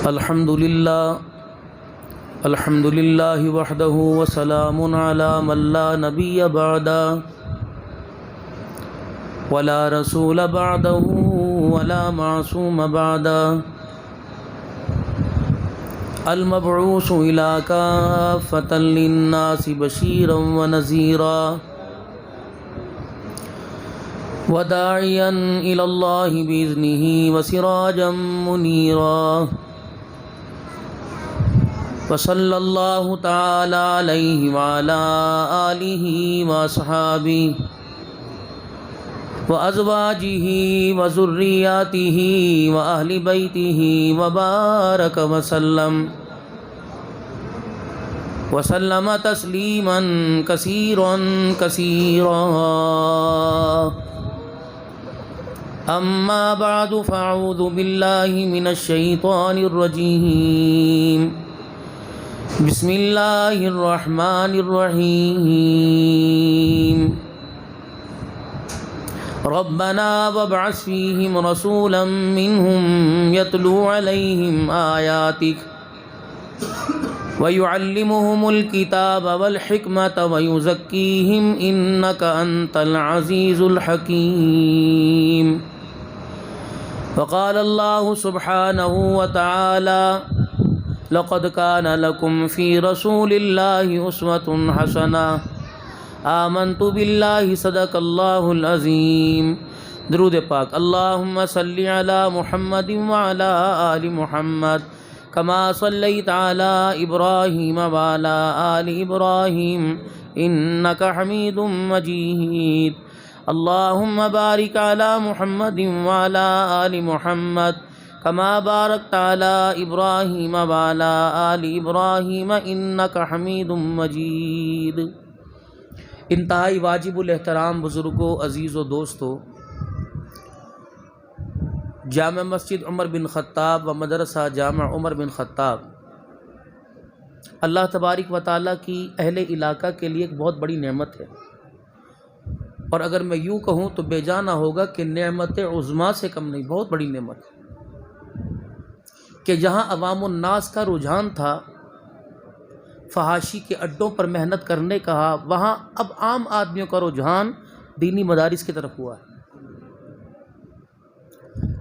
الحمد للہ وحدہ وسلام علی من لا نبی بعدہ ولا رسول بعدہ ولا معصوم بعدہ المبعوث الی کافۃ للناس بشیرا ونذیرا وداعیا الی اللہ باذنہ وسراجا منیرا وصلی اللہ تعالی علیہ وعلی آلہ واصحابہ وازواجہ وذریاتہ واہل بیتہ وبارک وسلم تسلیما کثیرا کثیرا اما بعد فاعوذ باللہ من الشیطان الرجیم بسم اللہ الرحمن الرحیم ربنا وابعث فیہم رسولا منہم یتلو علیہم آیاتک ویعلمہم الکتاب والحکمت ویزکیہم انک انت العزیز الحکیم وقال اللہ سبحانہ وتعالی لقد كان لكم في رسول الله أسوة حسنة آمنت بالله صدق الله العظيم درود پاک اللهم صل على محمد وعلى آل محمد كما صليت على إبراهيم وعلى آل إبراهيم إنك حميد مجيد اللهم بارك على محمد وعلى آل محمد کما بارکت علی ابراہیم وعلی آل ابراہیم انک حمید مجید۔ انتہائی واجب الاحترام بزرگوں، عزیز و دوستو، جامع مسجد عمر بن خطاب و مدرسہ جامع عمر بن خطاب اللہ تبارک و تعالیٰ کی اہل علاقہ کے لیے ایک بہت بڑی نعمت ہے، اور اگر میں یوں کہوں تو بے جانا ہوگا کہ نعمت عظمیٰ سے کم نہیں، بہت بڑی نعمت ہے کہ جہاں عوام الناس کا رجحان تھا فحاشی کے اڈوں پر محنت کرنے کا، وہاں اب عام آدمیوں کا رجحان دینی مدارس کی طرف ہوا ہے۔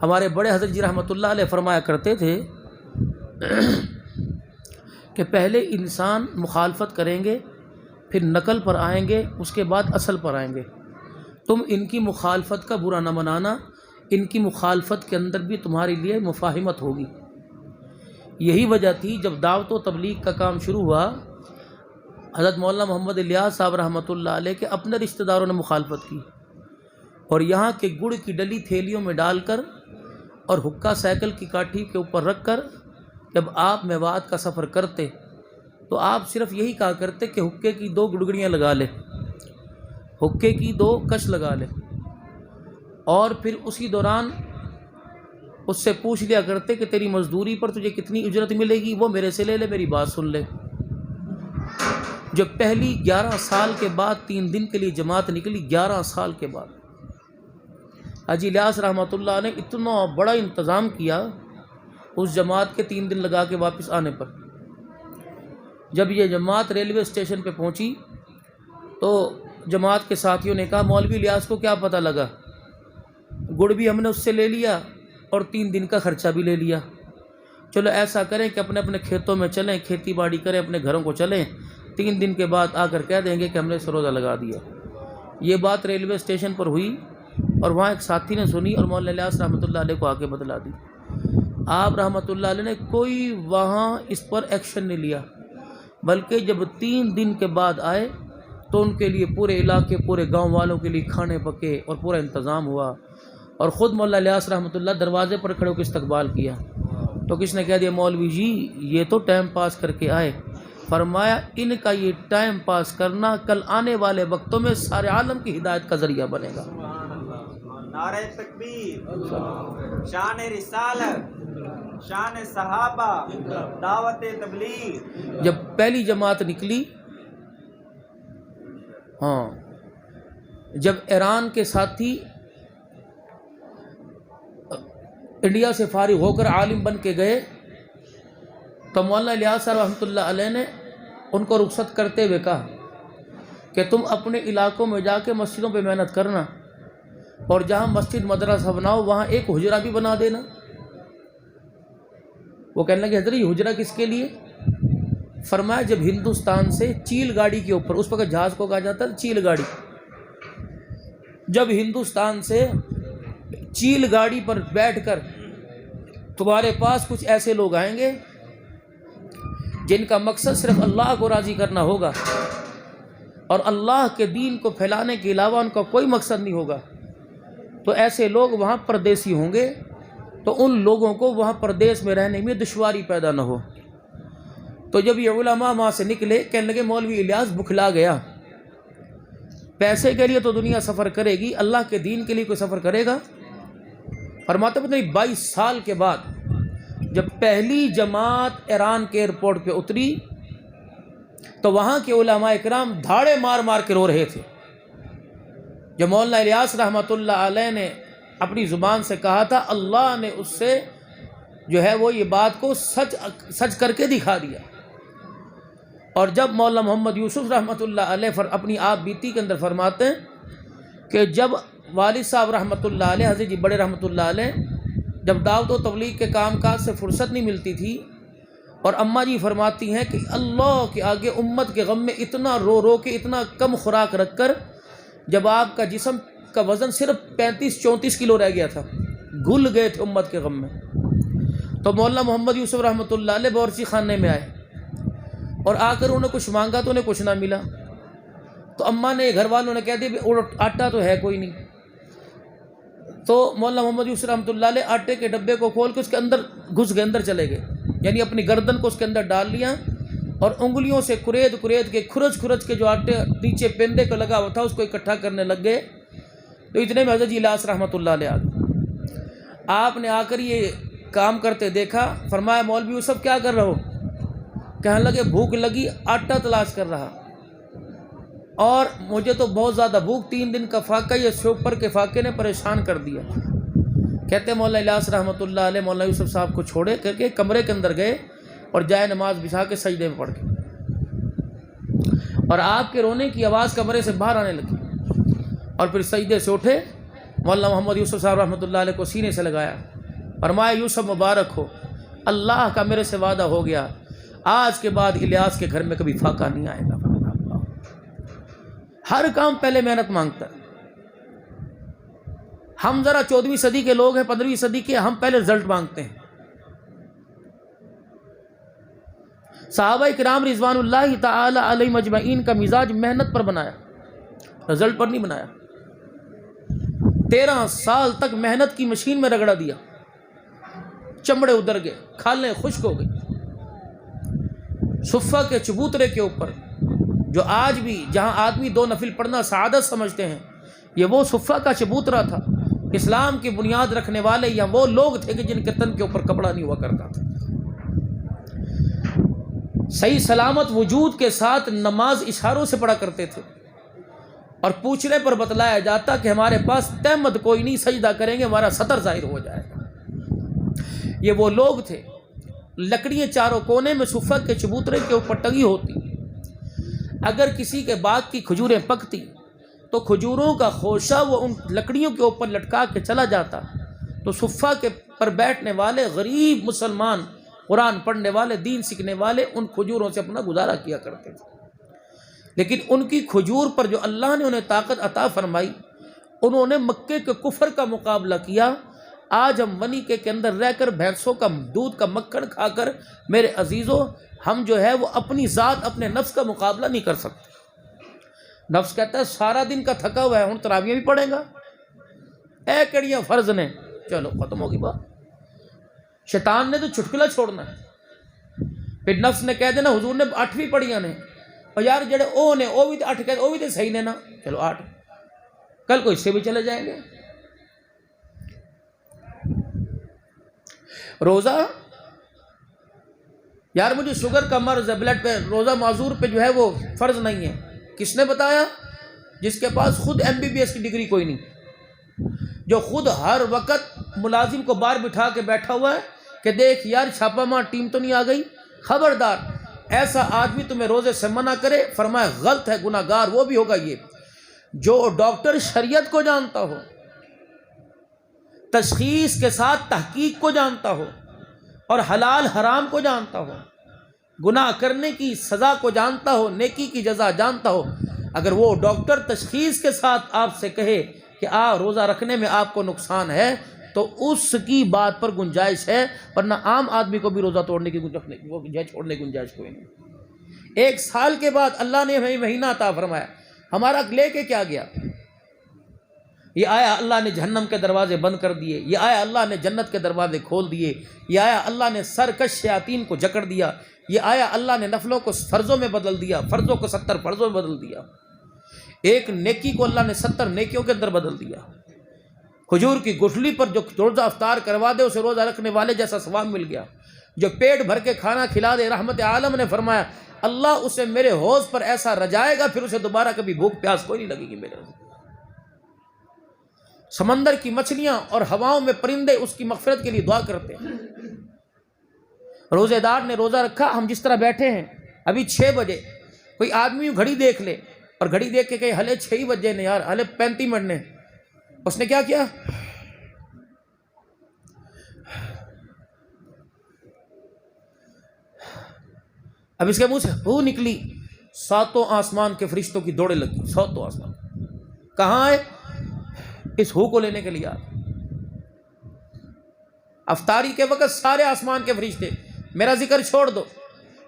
ہمارے بڑے حضرت جی رحمۃ اللہ علیہ فرمایا کرتے تھے کہ پہلے انسان مخالفت کریں گے، پھر نقل پر آئیں گے، اس کے بعد اصل پر آئیں گے۔ تم ان کی مخالفت کا برا نہ منانا، ان کی مخالفت کے اندر بھی تمہارے لیے مفاہمت ہوگی۔ یہی وجہ تھی جب دعوت و تبلیغ کا کام شروع ہوا، حضرت مولانا محمد الیاس صاحب رحمۃ اللہ علیہ کے اپنے رشتہ داروں نے مخالفت کی، اور یہاں کے گڑ کی ڈلی تھیلیوں میں ڈال کر اور حکا سائیکل کی کاٹھی کے اوپر رکھ کر جب آپ میوات کا سفر کرتے تو آپ صرف یہی کہا کرتے کہ حکے کی 2 گڑگڑیاں لگا لے، حکے کی 2 کش لگا لے، اور پھر اسی دوران اس سے پوچھ لیا کرتے کہ تیری مزدوری پر تجھے کتنی اجرت ملے گی، وہ میرے سے لے لے، میری بات سن لے۔ جب پہلی 11 سال کے بعد 3 دن کے لیے جماعت نکلی، 11 سال کے بعد حاجی الیاس رحمۃ اللہ نے اتنا بڑا انتظام کیا اس جماعت کے 3 دن لگا کے واپس آنے پر۔ جب یہ جماعت ریلوے اسٹیشن پہ پہنچی تو جماعت کے ساتھیوں نے کہا مولوی الیاس کو کیا پتہ لگا، گڑ بھی ہم نے اس سے لے لیا اور 3 دن کا خرچہ بھی لے لیا، چلو ایسا کریں کہ اپنے اپنے کھیتوں میں چلیں، کھیتی باڑی کریں، اپنے گھروں کو چلیں، 3 دن کے بعد آ کر کہہ دیں گے کہ ہم نے سروزہ لگا دیا۔ یہ بات ریلوے اسٹیشن پر ہوئی اور وہاں ایک ساتھی نے سنی اور مولانا الیاس رحمۃ اللہ علیہ کو آ کے بتلا دی۔ آپ رحمۃ اللہ علیہ نے کوئی وہاں اس پر ایکشن نہیں لیا، بلکہ جب 3 دن کے بعد آئے تو ان کے لیے پورے علاقے، پورے گاؤں والوں کے لیے کھانے پکے اور پورا انتظام ہوا، اور خود مولانا الیاس رحمۃ اللہ دروازے پر کھڑے ہو کے استقبال کیا۔ تو کس نے کہہ دیا مولوی جی یہ تو ٹائم پاس کر کے آئے، فرمایا ان کا یہ ٹائم پاس کرنا کل آنے والے وقتوں میں سارے عالم کی ہدایت کا ذریعہ بنے گا۔ نعرہ تکبیر، شان رسالت، شان صحابہ، دعوت تبلیغ۔ جب پہلی جماعت نکلی، جب ایران کے ساتھی انڈیا سے فارغ ہو کر عالم بن کے گئے تو مولانا الیاس صاحب رحمۃ اللہ علیہ نے ان کو رخصت کرتے ہوئے کہا کہ تم اپنے علاقوں میں جا کے مسجدوں پہ محنت کرنا، اور جہاں مسجد مدرسہ بناؤ وہاں ایک حجرہ بھی بنا دینا۔ وہ کہنے لگے حضرت یہ حجرہ کس کے لیے؟ فرمایا جب ہندوستان سے چیل گاڑی کے اوپر، اس وقت جہاز کو کہا جاتا ہے چیل گاڑی، جب ہندوستان سے چیل گاڑی پر بیٹھ کر تمہارے پاس کچھ ایسے لوگ آئیں گے جن کا مقصد صرف اللہ کو راضی کرنا ہوگا اور اللہ کے دین کو پھیلانے کے علاوہ ان کا کوئی مقصد نہیں ہوگا، تو ایسے لوگ وہاں پردیسی ہوں گے، تو ان لوگوں کو وہاں پردیس میں رہنے میں دشواری پیدا نہ ہو۔ تو جب یہ علماء وہاں سے نکلے، کہنے لگے مولوی الیاس بکھلا گیا، پیسے کے لیے تو دنیا سفر کرے گی، اللہ کے دین کے لیے کوئی سفر کرے گا؟ فرماتے پتہ نہیں 22 سال کے بعد جب پہلی جماعت ایران کے ایئرپورٹ پہ اتری تو وہاں کے علماء اکرام دھاڑے مار مار کے رو رہے تھے۔ جب مولانا الیاس رحمۃ اللہ علیہ نے اپنی زبان سے کہا تھا، اللہ نے اس سے جو ہے وہ یہ بات کو سچ کر کے دکھا دیا۔ اور جب مولانا محمد یوسف رحمۃ اللہ علیہ اپنی آپ بیتی کے اندر فرماتے ہیں کہ جب والد صاحب رحمۃ اللہ علیہ، حضرت جی بڑے رحمۃ اللہ علیہ، جب دعوت و تبلیغ کے کام کاج سے فرصت نہیں ملتی تھی، اور اماں جی فرماتی ہیں کہ اللہ کے آگے امت کے غم میں اتنا رو رو کے، اتنا کم خوراک رکھ کر، جب آپ کا جسم کا وزن صرف 35-34 کلو رہ گیا تھا، گھل گئے تھے امت کے غم میں، تو مولانا محمد یوسف رحمۃ اللہ علیہ باورچی خانے میں آئے اور آ کر انہوں نے کچھ مانگا تو انہیں کچھ نہ ملا، تو اماں نے، گھر والوں نے کہہ دیا آٹا تو ہے کوئی نہیں، تو مولانا محمد یوسف رحمۃ اللہ علیہ آٹے کے ڈبے کو کھول کے اس کے اندر گھس گئے، اندر چلے گئے، یعنی اپنی گردن کو اس کے اندر ڈال لیا اور انگلیوں سے کرید کے کھرچ کے جو آٹے نیچے پیندے کو لگا ہوا تھا اس کو اکٹھا کرنے لگ گئے۔ تو اتنے میں حضرت جی الیاس رحمۃ اللہ علیہ آ گئے، آپ نے آ کر یہ کام کرتے دیکھا، فرمایا مولوی یوسف کیا کر رہے ہو؟ کہنے لگے بھوک لگی، آٹا تلاش کر رہا، اور مجھے تو بہت زیادہ بھوک، 3 دن کا فاقہ یہ سوپر کے فاقے نے پریشان کر دیا۔ کہتے مولانا الیاس رحمۃ اللہ علیہ مولانا یوسف صاحب کو چھوڑے کر کے کمرے کے اندر گئے اور جائے نماز بچھا کے سجدے میں پڑ گئے، اور آپ کے رونے کی آواز کمرے سے باہر آنے لگی، اور پھر سجدے سے اٹھے، مولانا محمد یوسف صاحب رحمۃ اللہ علیہ کو سینے سے لگایا، فرمایا یوسف مبارک ہو، اللہ کا میرے سے وعدہ ہو گیا، آج کے بعد الیاس کے گھر میں کبھی فاقہ نہیں آئے گا۔ ہر کام پہلے محنت مانگتا ہے۔ ہم ذرا 14ویں صدی کے لوگ ہیں، 15ویں صدی کے، ہم پہلے رزلٹ مانگتے ہیں۔ صحابہ کرام رضوان اللہ تعالی علیہ مجمعین کا مزاج محنت پر بنایا، رزلٹ پر نہیں بنایا۔ 13 سال تک محنت کی مشین میں رگڑا دیا، چمڑے ادھر گئے، کھالیں خشک ہو گئی۔ صفہ کے چبوترے کے اوپر، جو آج بھی جہاں آدمی 2 نفل پڑھنا سعادت سمجھتے ہیں، یہ وہ صفہ کا چبوترا تھا۔ اسلام کی بنیاد رکھنے والے یا وہ لوگ تھے کہ جن کے تن کے اوپر کپڑا نہیں ہوا کرتا تھا۔ صحیح سلامت وجود کے ساتھ نماز اشاروں سے پڑھا کرتے تھے، اور پوچھنے پر بتلایا جاتا کہ ہمارے پاس تہمت کوئی نہیں، سجدہ کریں گے ہمارا سطر ظاہر ہو جائے گا۔ یہ وہ لوگ تھے۔ لکڑیاں چاروں کونے میں صفہ کے چبوترے کے اوپر ٹنگی ہوتی، اگر کسی کے باغ کی کھجوریں پکتی تو کھجوروں کا خوشہ وہ ان لکڑیوں کے اوپر لٹکا کے چلا جاتا، تو صفہ کے پر بیٹھنے والے غریب مسلمان، قرآن پڑھنے والے، دین سیکھنے والے، ان کھجوروں سے اپنا گزارا کیا کرتے تھے۔ لیکن ان کی کھجور پر جو اللہ نے انہیں طاقت عطا فرمائی، انہوں نے مکے کے کفر کا مقابلہ کیا۔ آج ہم ونی کے اندر رہ کر بھینسوں کا دودھ کا مکھن کھا کر، میرے عزیزوں، ہم جو ہے وہ اپنی ذات، اپنے نفس کا مقابلہ نہیں کر سکتے۔ نفس کہتا ہے سارا دن کا تھکا ہوا ہے، ہوں تراویح بھی پڑھیں گا، اے کڑیاں فرض نے، چلو ختم ہوگی بات۔ شیطان نے تو چھٹکلا چھوڑنا ہے، پھر نفس نے کہہ دینا حضور نے 8ویں پڑھیاں نے، اور یار جڑے او نے او بھی تو 8 کہتے، او بھی تو صحیح نے نا، چلو 8، کل کو اس سے بھی چلے جائیں گے۔ روزہ، یار مجھے شوگر کا مرض ہے، بلڈ پہ، روزہ معذور پہ جو ہے وہ فرض نہیں ہے۔ کس نے بتایا؟ جس کے پاس خود MBBS کی ڈگری کوئی نہیں، جو خود ہر وقت ملازم کو باہر بٹھا کے بیٹھا ہوا ہے کہ دیکھ یار چھاپا مار ٹیم تو نہیں آ گئی، خبردار ایسا آدمی تمہیں روزے سے منع کرے، فرمایا غلط ہے، گناہ گار وہ بھی ہوگا یہ جو ڈاکٹر شریعت کو جانتا ہو، تشخیص کے ساتھ تحقیق کو جانتا ہو اور حلال حرام کو جانتا ہو، گناہ کرنے کی سزا کو جانتا ہو، نیکی کی جزا جانتا ہو، اگر وہ ڈاکٹر تشخیص کے ساتھ آپ سے کہے کہ روزہ رکھنے میں آپ کو نقصان ہے تو اس کی بات پر گنجائش ہے، ورنہ عام آدمی کو بھی روزہ توڑنے کی چھوڑنے کی گنجائش کوئی نہیں۔ 1 سال کے بعد اللہ نے ہمیں مہینہ عطا فرمایا، ہمارا لے کے کیا گیا؟ یہ آیا اللہ نے جہنم کے دروازے بند کر دیے، یہ آیا اللہ نے جنت کے دروازے کھول دیے، یہ آیا اللہ نے سرکش شیاطین کو جکڑ دیا، یہ آیا اللہ نے نفلوں کو فرضوں میں بدل دیا، فرضوں کو 70 فرضوں میں بدل دیا، ایک نیکی کو اللہ نے 70 نیکیوں کے اندر بدل دیا۔ کھجور کی گٹھلی پر جو روزہ افطار کروا دے اسے روزہ رکھنے والے جیسا ثواب مل گیا، جو پیٹ بھر کے کھانا کھلا دے، رحمت عالم نے فرمایا اللہ اسے میرے حوض پر ایسا رجائے گا پھر اسے دوبارہ کبھی بھوک پیاس کوئی نہیں لگے گی میرے۔ سمندر کی مچھلیاں اور ہواؤں میں پرندے اس کی مغفرت کے لیے دعا کرتے ہیں۔ روزے دار نے روزہ رکھا، ہم جس طرح بیٹھے ہیں ابھی 6 بجے، کوئی آدمی گھڑی دیکھ لے اور گھڑی دیکھ کے کہے ہلے 6 بجے نے یار، ہلے 35 منٹ نے، اس نے کیا کیا؟ اب اس کے منہ سے ہو نکلی، 7 آسمان کے فرشتوں کی دوڑیں لگی، 7 آسمان کہاں ہے؟ اس ہو کو لینے کے لیے افطاری کے وقت سارے آسمان کے فرشتے میرا ذکر چھوڑ دو،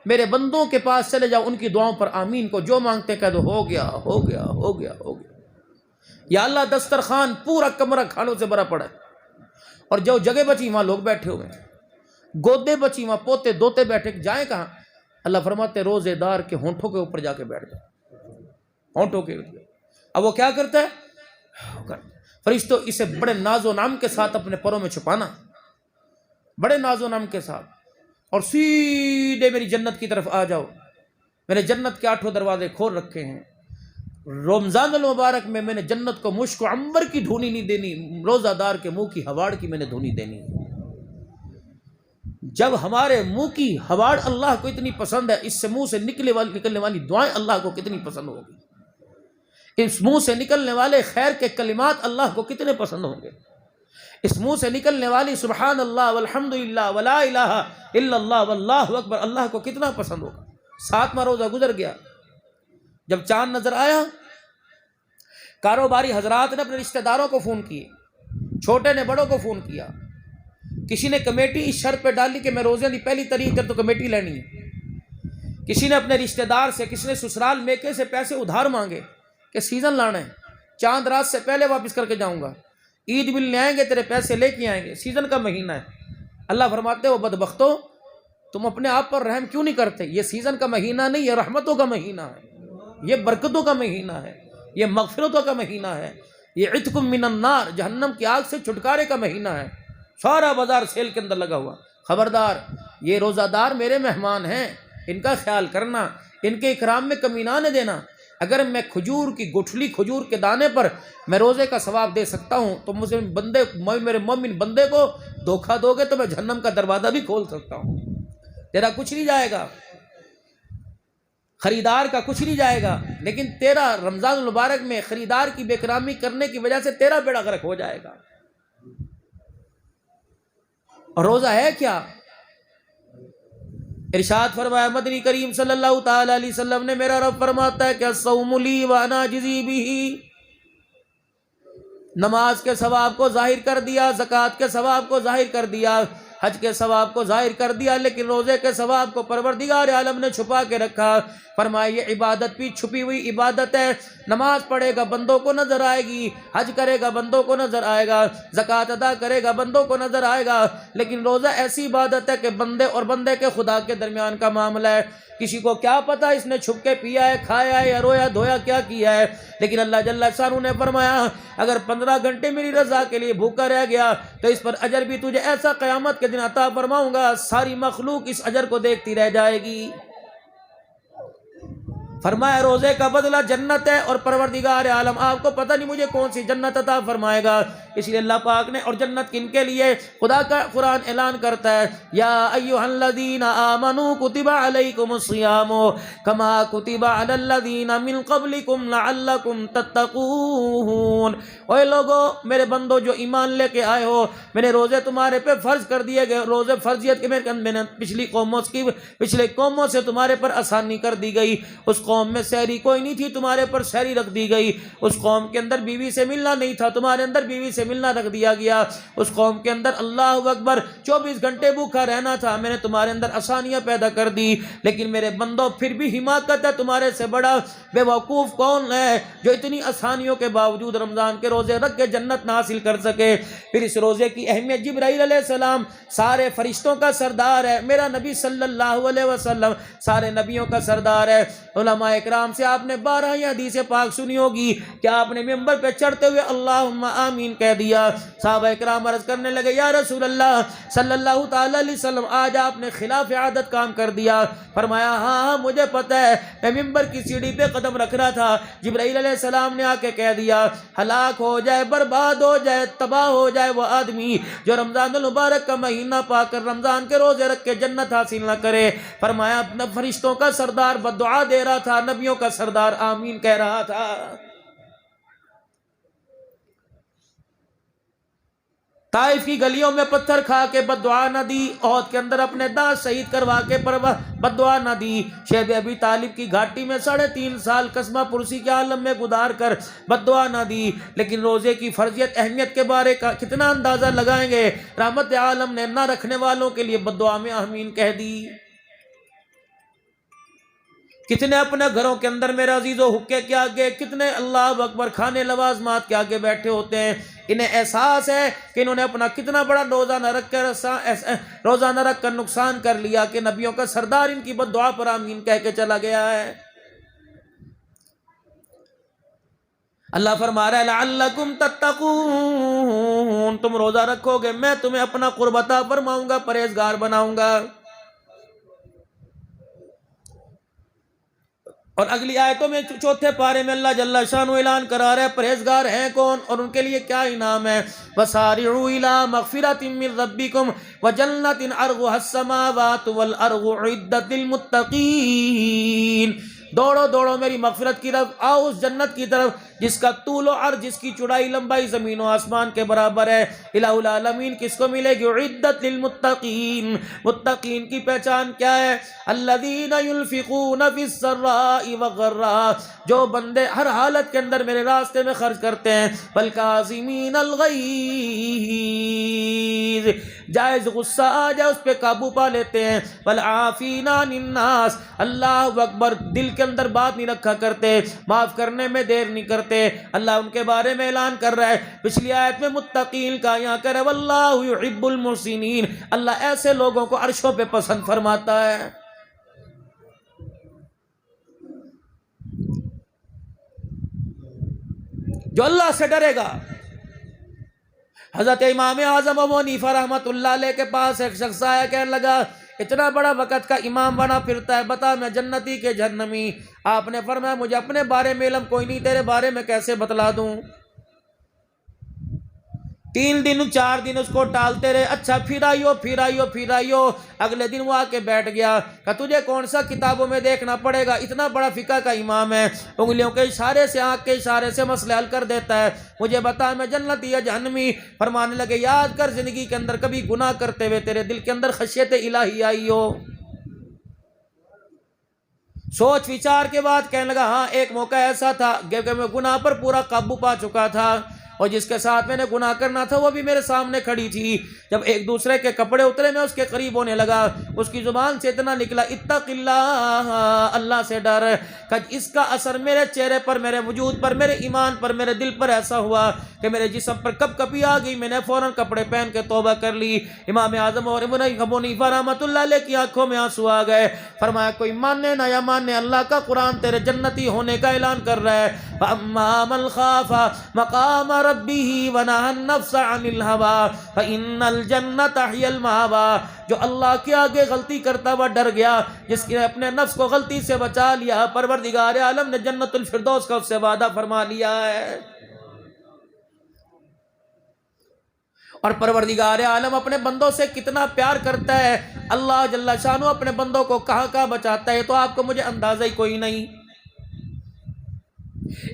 میرے بندوں کے پاس چلے جاؤ، ان کی دعاؤں پر آمین کو جو مانگتے کہہ دو ہو گیا ہو گیا ہو گیا ہو گیا۔ یا اللہ دسترخوان پورا کمرہ کھانوں سے بھرا پڑا ہے اور جو جگہ بچی وہاں لوگ بیٹھے ہوئے ہیں، گودے بچی وہاں پوتے دوتے بیٹھے، جائیں کہاں؟ اللہ فرماتے روزے دار کے ہونٹوں کے اوپر جا کے بیٹھ جاؤ، ہونٹوں کے اوپر۔ اب وہ کیا کرتا ہے؟ فرشتوں اسے بڑے ناز و نام کے ساتھ اپنے پروں میں چھپانا، بڑے ناز و نام کے ساتھ، اور سیدھے میری جنت کی طرف آ جاؤ، میں نے جنت کے 8 دروازے کھول رکھے ہیں۔ رمضان المبارک میں میں نے جنت کو مشک و عنبر کی دھونی نہیں دینی، روزہ دار کے منہ کی ہواڑ کی میں نے دھونی دینی۔ جب ہمارے منہ کی ہواڑ اللہ کو اتنی پسند ہے، اس سے منہ سے نکلنے والی دعائیں اللہ کو کتنی پسند ہوگی، اس منہ سے نکلنے والے خیر کے کلمات اللہ کو کتنے پسند ہوں گے، اس منہ سے نکلنے والی سبحان اللہ والحمدللہ ولا الہ الا اللہ واللہ اکبر اللہ کو کتنا پسند ہوگا۔ 7واں روزہ گزر گیا، جب چاند نظر آیا، کاروباری حضرات نے اپنے رشتہ داروں کو فون کیے، چھوٹے نے بڑوں کو فون کیا، کسی نے کمیٹی اس شرط پہ ڈالی کہ میں روزے دی پہلی تاریخ تک تو کمیٹی لینی ہے، کسی نے اپنے رشتہ دار سے، کسی نے سسرال میکے سے پیسے ادھار مانگے کہ سیزن لانا ہے، چاند رات سے پہلے واپس کر کے جاؤں گا، عید ملنے آئیں گے تیرے پیسے لے کے آئیں گے، سیزن کا مہینہ ہے۔ اللہ فرماتے ہو بدبختو، تم اپنے آپ پر رحم کیوں نہیں کرتے؟ یہ سیزن کا مہینہ نہیں، یہ رحمتوں کا مہینہ ہے، یہ برکتوں کا مہینہ ہے، یہ مغفرتوں کا مہینہ ہے، یہ عتق من النار جہنم کی آگ سے چھٹکارے کا مہینہ ہے۔ سارا بازار سیل کے اندر لگا ہوا، خبردار یہ روزہ دار میرے مہمان ہیں، ان کا خیال کرنا، ان کے اکرام میں کمی نہ دینا۔ اگر میں کھجور کی گٹھلی، کھجور کے دانے پر میں روزے کا ثواب دے سکتا ہوں تو مجھے میرے مومن بندے کو دھوکہ دو گے تو میں جہنم کا دروازہ بھی کھول سکتا ہوں۔ تیرا کچھ نہیں جائے گا، خریدار کا کچھ نہیں جائے گا، لیکن تیرا رمضان المبارک میں خریدار کی بے کرامی کرنے کی وجہ سے تیرا بیڑا غرق ہو جائے گا۔ اور روزہ ہے کیا؟ ارشاد فرمایا مدنی کریم صلی اللہ تعالی علیہ وسلم نے، میرا رب فرماتا ہے کہ الصوم لی وانا اجزی بہ، نماز کے ثواب کو ظاہر کر دیا، زکوٰۃ کے ثواب کو ظاہر کر دیا، حج کے ثواب کو ظاہر کر دیا، لیکن روزے کے ثواب کو پروردگار عالم نے چھپا کے رکھا۔ فرمایا یہ عبادت بھی چھپی ہوئی عبادت ہے، نماز پڑھے گا بندوں کو نظر آئے گی، حج کرے گا بندوں کو نظر آئے گا، زکوٰۃ ادا کرے گا بندوں کو نظر آئے گا، لیکن روزہ ایسی عبادت ہے کہ بندے اور بندے کے خدا کے درمیان کا معاملہ ہے۔ کسی کو کیا پتا اس نے چھپ کے پیا ہے، کھایا ہے یا رویا دھویا کیا کیا ہے، لیکن اللہ جل شانہ نے فرمایا اگر 15 گھنٹے میری رضا کے لیے بھوکا رہ گیا تو اس پر اجر بھی تجھے ایسا قیامت کے دن عطا فرماؤں گا، ساری مخلوق اس اجر کو دیکھتی رہ جائے گی۔ فرمایا روزے کا بدلہ جنت ہے، اور پروردگار عالم آپ کو پتہ نہیں مجھے کون سی جنت عطا فرمائے گا، اس لیے اللہ پاک نے اور جنت کن کے لیے؟ خدا کا قرآن اعلان کرتا ہے یا ایھا الذین آمنوا کتب علیکم الصیام کما کتب علی الذین من قبلکم لعلکم تتقون۔ اے لوگو، میرے بندو جو ایمان لے کے آئے ہو، میں نے روزے تمہارے پہ فرض کر دیے گئے، روزے فرضیت کے میں نے پچھلی قوموں سے تمہارے پر آسانی کر دی گئی۔ اس قوم میں سحری کوئی نہیں تھی، تمہارے پر سحری رکھ دی گئی۔ اس قوم کے اندر بیوی سے ملنا نہیں تھا، تمہارے اندر بیوی سے ملنا رکھ دیا گیا۔ اس قوم کے اندر اللہ اکبر 24 گھنٹے بھوکا رہنا تھا، میں نے تمہارے اندر آسانیاں پیدا کر دی۔ لیکن میرے بندو پھر بھی حماقت ہے، تمہارے سے بڑا بے وقوف کون ہے جو اتنی آسانیوں کے باوجود رمضان کے روزے رکھ کے جنت نہ حاصل کر سکے؟ پھر اس روزے کی اہمیت، جبرائیل علیہ السلام سارے فرشتوں کا سردار ہے، میرا نبی صلی اللہ علیہ وسلم سارے نبیوں کا سردار ہے۔ علماء اکرام سے آپ نے 12 حدیث پاک سنی ہوگی کہ آپ نے ممبر پہ چڑھتے ہوئے اللہم آمین کہہ دیا۔ صحابہ اکرام عرض کرنے لگے یا رسول اللہ صلی اللہ تعالی علیہ وسلم، آج آپ نے خلاف عادت کام کر دیا۔ فرمایا ہاں مجھے پتہ ہے، میں ممبر کی سیڑھی پہ قدم رکھ رہا تھا، جبرائیل علیہ السلام نے آ کے کہہ دیا ہلاک ہو جائے، برباد ہو جائے، تباہ ہو جائے وہ آدمی جو رمضان المبارک کا مہینہ پا کر رمضان کے روزے رکھ کے جنت حاصل نہ کرے۔ فرمایا فرشتوں کا سردار بددعا دے رہا تھا، نبیوں کا سردار آمین کہہ رہا تھا۔ طائف کی گلیوں میں پتھر کھا کے بددعا نہ دی، احد کے اندر اپنے دانت شہید کروا کے بددعا نہ دی، شیب ابی طالب کی گھاٹی میں 3.5 سال قسمہ پرسی کے عالم میں گزار کر بددعا نہ دی۔ لیکن روزے کی فرضیت اہمیت کے بارے کا کتنا اندازہ لگائیں گے؟ رحمت عالم نے نہ رکھنے والوں کے لیے بددعا میں آمین کہہ دی۔ کتنے اپنے گھروں کے اندر میرے عزیزو حقے کے آگے، کتنے اللہ اکبر کھانے لوازمات کے آگے بیٹھے ہوتے ہیں، انہیں احساس ہے کہ انہوں نے اپنا کتنا بڑا روزہ نہ رکھ کر نقصان کر لیا کہ نبیوں کا سردار ان کی بددعا پر آمین کہہ کے چلا گیا ہے۔ اللہ فرما رہا ہے لعلکم تتقون، تم روزہ رکھو گے میں تمہیں اپنا قرب عطا فرماؤں گا، پرہیزگار بناؤں گا۔ اور اگلی آیتوں میں 4 پارے میں اللہ جل شانہ اعلان کرا رہا ہے پرہیزگار ہیں کون اور ان کے لیے کیا انعام ہے۔ وَسَارِعُوا إِلَىٰ مَغْفِرَةٍ مِّن رَّبِّكُمْ وَجَنَّةٍ عَرْضُهَا السَّمَاوَاتُ وَالْأَرْضُ أُعِدَّتْ لِلْمُتَّقِينَ، دوڑو دوڑو میری مغفرت کی طرف، آؤ اس جنت کی طرف جس کا طول و عرض، جس کی چوڑائی لمبائی زمین و آسمان کے برابر ہے۔ الہ العالمین کس کو ملے گی؟ اعدت للمتقین، متقین کی پہچان کیا ہے؟ الذین ینفقون فی السراء والضراء، جو بندے ہر حالت کے اندر میرے راستے میں خرچ کرتے ہیں، والکاظمین الغیظ، جائز غصہ آ جائے اس پہ قابو پا لیتے ہیں، والعافین عن الناس، اللہ اکبر دل کے اندر بات نہیں رکھا کرتے، معاف کرنے میں دیر نہیں کرتے۔ اللہ ان کے بارے میں اعلان کر رہا ہے پچھلی آیت میں متقین کا، یہاں کہہ رہا ہے واللہ یحب المحسنین، اللہ ایسے لوگوں کو عرشوں پہ پسند فرماتا ہے۔ جو اللہ سے ڈرے گا۔ حضرت امام اعظم ابو حنیفہ رحمۃ اللہ علیہ کے پاس ایک شخص آیا، کہنے لگا اتنا بڑا وقت کا امام بنا پھرتا ہے، بتا میں جنتی کے جہنمی؟ آپ نے فرمایا مجھے اپنے بارے میں علم کوئی نہیں، تیرے بارے میں کیسے بتلا دوں؟ 3 دن 4 دن اس کو ٹالتے رہے، اچھا پھر آئیو۔ اگلے دن وہ آ کے بیٹھ گیا، کہ تجھے کون سا کتابوں میں دیکھنا پڑے گا، اتنا بڑا فقہ کا امام ہے، انگلیوں کے اشارے سے، آنکھ کے اشارے سے مسئلہ حل کر دیتا ہے، مجھے بتا میں جنتی یا جہنمی؟ فرمانے لگے یاد کر زندگی کے اندر کبھی گناہ کرتے ہوئے تیرے دل کے اندر خشیت الہی آئی ہو؟ سوچ وچار کے بعد کہنے لگا ہاں ایک موقع ایسا تھا کہ میں گناہ پر پورا قابو پا چکا تھا، اور جس کے ساتھ میں نے گناہ کرنا تھا وہ بھی میرے سامنے کھڑی تھی۔ جب ایک دوسرے کے کپڑے اترے میں اس کے قریب ہونے لگا، اس کی زبان سے اتنا نکلا اتق اللہ، اللہ سے ڈر، کہ اس کا اثر میرے چہرے پر، میرے وجود پر، میرے ایمان پر، میرے دل پر ایسا ہوا کہ میرے جسم پر کپ کپی آ گئی، میں نے فوراً کپڑے پہن کے توبہ کر لی۔ امام اعظم اور ابو حنیفہ رحمۃ اللہ علیہ کی آنکھوں میں آنسو آ گئے، فرمایا کوئی مانے نہ یا مانے، اللہ کا قرآن تیرے جنتی ہونے کا اعلان کر رہا ہے۔ فَأَمَّا مَنْ خَافَ مَقَامَ رَبِّهِ وَنَهَى النَّفْسَ عَنِ الْهَوَىٰ فَإِنَّ الْجَنَّةَ هِيَ الْمَأْوَىٰ، جو اللہ کے آگے غلطی کرتا ہوا ڈر گیا، جس نے اپنے نفس کو غلطی سے بچا لیا، پروردگار عالم نے جنت الفردوس کا اس سے وعدہ فرما لیا ہے۔ اور پروردگار عالم اپنے بندوں سے کتنا پیار کرتا ہے، اللہ جل شانہ اپنے بندوں کو کہاں کہاں بچاتا ہے تو آپ کو مجھے اندازہ ہی کوئی نہیں۔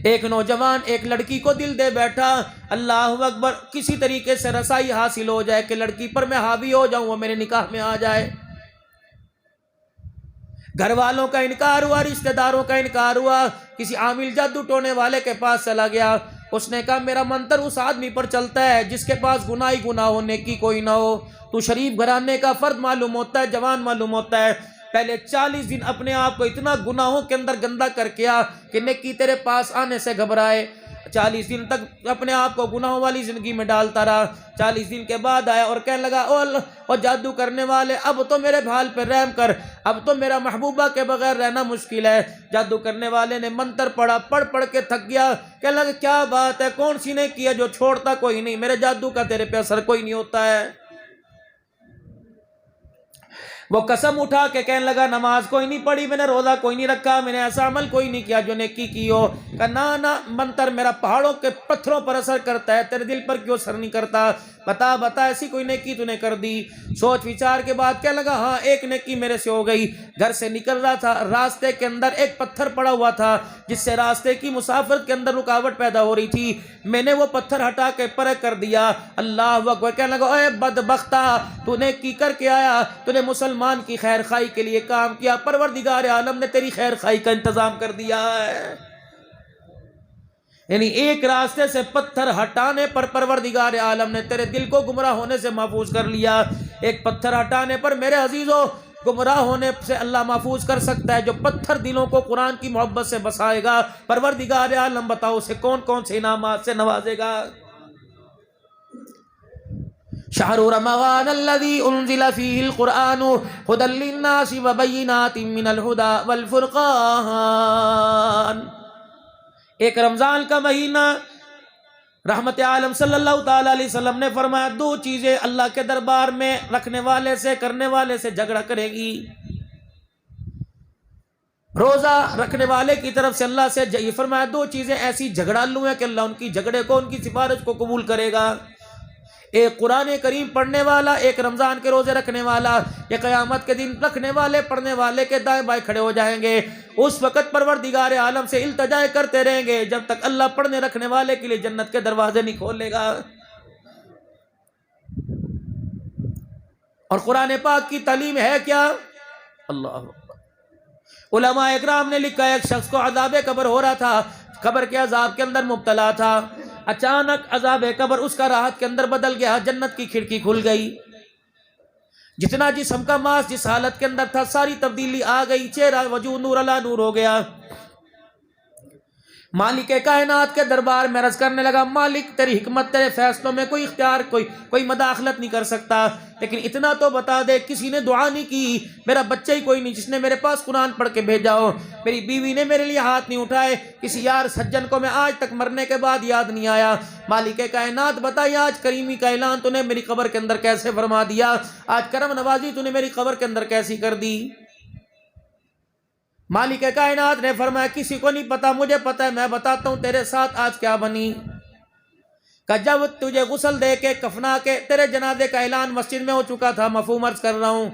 ایک نوجوان ایک لڑکی کو دل دے بیٹھا، اللہ اکبر، کسی طریقے سے رسائی حاصل ہو جائے کہ لڑکی پر میں حاوی ہو جاؤں، وہ میرے نکاح میں آ جائے۔ گھر والوں کا انکار ہوا، رشتہ داروں کا انکار ہوا، کسی عامل جادو ٹونے والے کے پاس چلا گیا، اس نے کہا میرا منتر اس آدمی پر چلتا ہے جس کے پاس گناہ ہی گناہ ہونے کی کوئی نہ ہو، تو شریف گھرانے کا فرد معلوم ہوتا ہے، جوان معلوم ہوتا ہے، پہلے 40 دن اپنے آپ کو اتنا گناہوں کے اندر گندا کر کیا کہ نیکی تیرے پاس آنے سے گھبرائے، 40 دن تک اپنے آپ کو گناہوں والی زندگی میں ڈالتا رہا۔ 40 دن کے بعد آیا اور کہنے لگا او اللہ، اور جادو کرنے والے اب تو میرے بھال پہ رحم کر، اب تو میرا محبوبہ کے بغیر رہنا مشکل ہے۔ جادو کرنے والے نے منتر پڑھا، پڑھ کے تھک گیا، کہنے لگا کیا بات ہے، کون سی نے کیا جو چھوڑتا کوئی نہیں، میرے جادو کا تیرے پہ اثر کوئی نہیں ہوتا ہے۔ وہ قسم اٹھا کے کہنے لگا نماز کوئی نہیں پڑھی میں نے، روزہ کوئی نہیں رکھا میں نے، ایسا عمل کوئی نہیں کیا جو نیکی کی ہو۔ کہا نا منتر میرا پہاڑوں کے پتھروں پر اثر کرتا ہے، تیرے دل پر کیوں اثر نہیں کرتا، بتا ایسی کوئی نیکی تو نے کر دی۔ سوچ وچار کے بعد کہنے لگا ہاں ایک نیکی میرے سے ہو گئی۔ گھر سے نکل رہا تھا، راستے کے اندر ایک پتھر پڑا ہوا تھا جس سے راستے کی مسافرت کے اندر رکاوٹ پیدا ہو رہی تھی، میں نے وہ پتھر ہٹا کے پرے کر دیا۔ اللہ اکبر، کہنے لگا اے بدبختہ، تو نیکی کر کے آیا، تو نے مسلمان کی خیر خواہی کے لیے کام کیا، پروردگار عالم نے تیری خیر خواہی کا انتظام کر دیا ہے۔ یعنی ایک راستے سے پتھر ہٹانے پر پروردگار عالم نے تیرے دل کو گمراہ ہونے سے محفوظ کر لیا۔ ایک پتھر ہٹانے پر میرے عزیزوں گمراہ ہونے سے اللہ محفوظ کر سکتا ہے، جو پتھر دلوں کو قرآن کی محبت سے بسائے گا پروردگار عالم بتاؤ اسے کون کون سے انعامات سے نوازے گا۔ شہر رمضان الذی انزل فیہ القرآن ھدی للناس وبینات من الھدی والفرقان۔ ایک رمضان کا مہینہ، رحمت عالم صلی اللہ تعالی علیہ وسلم نے فرمایا دو چیزیں اللہ کے دربار میں رکھنے والے سے کرنے والے سے جھگڑا کرے گی۔ روزہ رکھنے والے کی طرف سے اللہ سے یہ فرمایا دو چیزیں ایسی جھگڑالو ہیں کہ اللہ ان کی جھگڑے کو، ان کی سفارش کو قبول کرے گا۔ ایک قرآن کریم پڑھنے والا، ایک رمضان کے روزے رکھنے والا، یہ قیامت کے دن رکھنے والے پڑھنے والے کے دائیں بائیں کھڑے ہو جائیں گے، اس وقت پروردگار عالم سے التجا کرتے رہیں گے جب تک اللہ پڑھنے رکھنے والے کے لیے جنت کے دروازے نہیں کھولے گا۔ اور قرآن پاک کی تعلیم ہے کیا؟ اللہ اکبر۔ علماء اکرام نے لکھا ایک شخص کو عذاب قبر ہو رہا تھا، قبر کے عذاب کے اندر مبتلا تھا، اچانک عذاب قبر اس کا راحت کے اندر بدل گیا، جنت کی کھڑکی کھل گئی، جتنا جسم کا ماس جس حالت کے اندر تھا ساری تبدیلی آ گئی، چہرہ وجود نور علی نور ہو گیا۔ مالک کائنات کے دربار میں عرض کرنے لگا مالک تیری حکمت، تیرے فیصلوں میں کوئی اختیار کوئی مداخلت نہیں کر سکتا، لیکن اتنا تو بتا دے کسی نے دعا نہیں کی، میرا بچہ ہی کوئی نہیں جس نے میرے پاس قرآن پڑھ کے بھیجا ہو، میری بیوی نے میرے لیے ہاتھ نہیں اٹھائے، کسی یار سجن کو میں آج تک مرنے کے بعد یاد نہیں آیا، مالک کائنات بتائی آج کریمی کا اعلان تو نے میری قبر کے اندر کیسے فرما دیا، آج کرم نوازی تو نے میری قبر کے اندر کیسی کر دی۔ مالک کائنات نے فرمایا کسی کو نہیں پتا، مجھے پتا ہے، میں بتاتا ہوں تیرے ساتھ آج کیا بنی۔ کہ جب تجھے غسل دے کے کفنا کے تیرے جنازے کا اعلان مسجد میں ہو چکا تھا، مفہوم عرض کر رہا ہوں،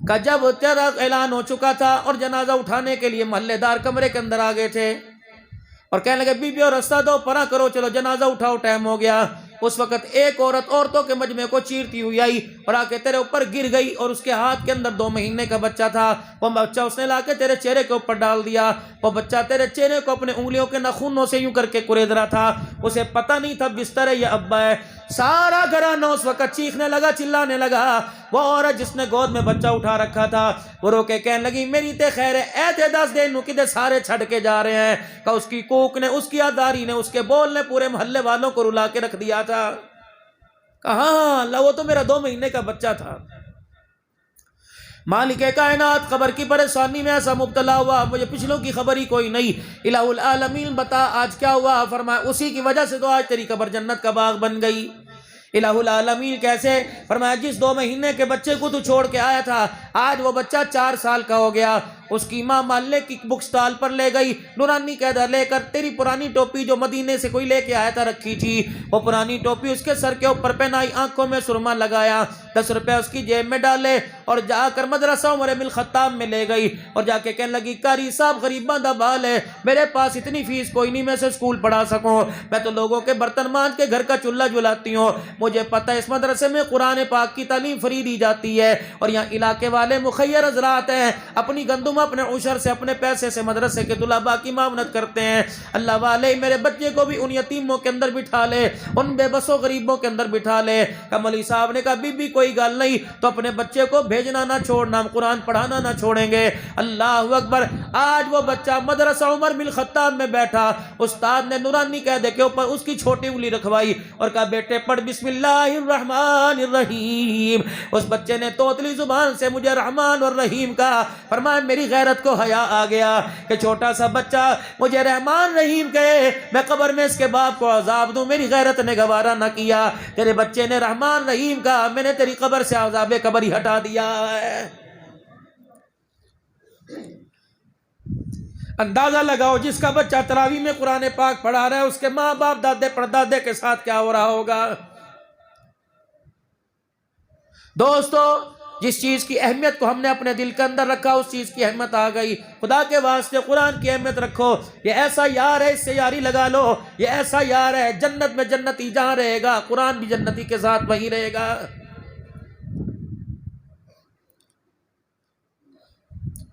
کہ جب تیرا اعلان ہو چکا تھا اور جنازہ اٹھانے کے لیے محلے دار کمرے کے اندر آ گئے تھے اور کہنے لگے بی بی اور رستہ دو، پناہ کرو، چلو جنازہ اٹھاؤ، ٹائم ہو گیا۔ اس وقت ایک عورتوں کے مجمع کو چیرتی ہوئی آئی اور آ کے تیرے اوپر گر گئی، اور اس کے ہاتھ کے اندر 2 مہینے کا بچہ تھا، وہ بچہ اس نے لا کے تیرے چہرے کے اوپر ڈال دیا، وہ بچہ تیرے چہرے کو اپنے انگلیوں کے ناخنوں سے یوں کر کے کرید رہا تھا، اسے پتہ نہیں تھا بستر ہے یا ابا ہے۔ سارا گھرانہ اس وقت چیخنے لگا، چلانے لگا، وہ عورت جس نے گود میں بچہ اٹھا رکھا تھا وہ رو کے کہنے لگی میری تے خیر ہے، اے تے 10 دن کدے سارے چھڑ کے جا رہے ہیں، کہ اس کی کوک نے، اس کی آداری نے، اس کے بول نے پورے محلے والوں کو رلا کے رکھ دیا تھا۔ کہاں اللہ، وہ تو میرا 2 مہینے کا بچہ تھا۔ مالک کائنات قبر کی پریشانی میں ایسا مبتلا ہوا، مجھے پچھلوں کی خبر ہی کوئی نہیں، الہ العالمین بتا آج کیا ہوا؟ فرمایا اسی کی وجہ سے تو آج تیری قبر جنت کا باغ بن گئی۔ الہ العالمین کیسے؟ فرمایا جس 2 مہینے کے بچے کو تو چھوڑ کے آیا تھا، آج وہ بچہ 4 سال کا ہو گیا، اس کی ماں مالنے کی بک سٹال پر لے گئی، نورانی قاعدہ لے کر تیری پرانی ٹوپی جو مدینے سے کوئی لے کے آیا تھا رکھی تھی، وہ پرانی ٹوپی اس کے سر کے اوپر پہنائی، آنکھوں میں سرما لگایا، 10 روپے اس کی جیب میں ڈالے اور جا کر مدرسہ عمر بن الخطاب میں لے گئی اور جا کے کہنے لگی قاری صاحب غریباں دا بال ہے، میرے پاس اتنی فیس کوئی نہیں میں سے اسکول پڑھا سکوں، میں تو لوگوں کے برتن مانج کے گھر کا چولہا جلاتی ہوں، مجھے پتہ ہے اس مدرسے میں قرآن پاک کی تعلیم فری دی جاتی ہے اور یہاں علاقے والے مخیر حضرات ہیں، اپنی گندم اپنے عشر سے اپنے پیسے سے مدرسے کے طلباء کی معاونت کرتے ہیں، اللہ والے میرے بچے کو بھی ان یتیموں کے اندر بٹھا لے، ان بے بسوں غریبوں کے اندر بٹھا لے۔ کملی صاحب نے کہا بی بی کوئی گل نہیں، تو اپنے بچے کو بھیجنا نہ چھوڑنا، ہم قرآن پڑھانا نہ چھوڑیں گے۔ اللہ اکبر، آج وہ بچہ مدرسہ عمر بن الخطاب میں بیٹھا، استاد نے نورانی قاعدے کے اوپر اس کی چھوٹی انگلی رکھوائی اور کہا بیٹے پڑھ بسم اللہ الرحمن الرحیم۔ اس بچے نے توتلی زبان سے مجھے رحمان اور رحیم کہا، فرمایا میری غیرت کو حیا آ گیا کہ چھوٹا سا بچہ مجھے رحمان رحیم کہے، میں قبر میں اس کے باپ کو عذاب دوں، میری غیرت نے گوارا نہ کیا، تیرے بچے نے رحمان رحیم کہا، میں نے تیری قبر سے عذاب قبر ہی ہٹا دیا ہے۔ اندازہ لگاؤ جس کا بچہ تراویح میں قرآن پاک پڑھا رہا ہے اس کے ماں باپ دادے پردادے کے ساتھ کیا ہو رہا ہوگا۔ دوستو جس چیز کی اہمیت کو ہم نے اپنے دل کے اندر رکھا اس چیز کی اہمیت آ گئی۔ خدا کے واسطے قرآن کی اہمیت رکھو، یہ ایسا یار ہے اس سے یاری لگا لو، یہ ایسا یار ہے جنت میں جنتی جہاں رہے گا قرآن بھی جنتی کے ساتھ وہیں رہے گا۔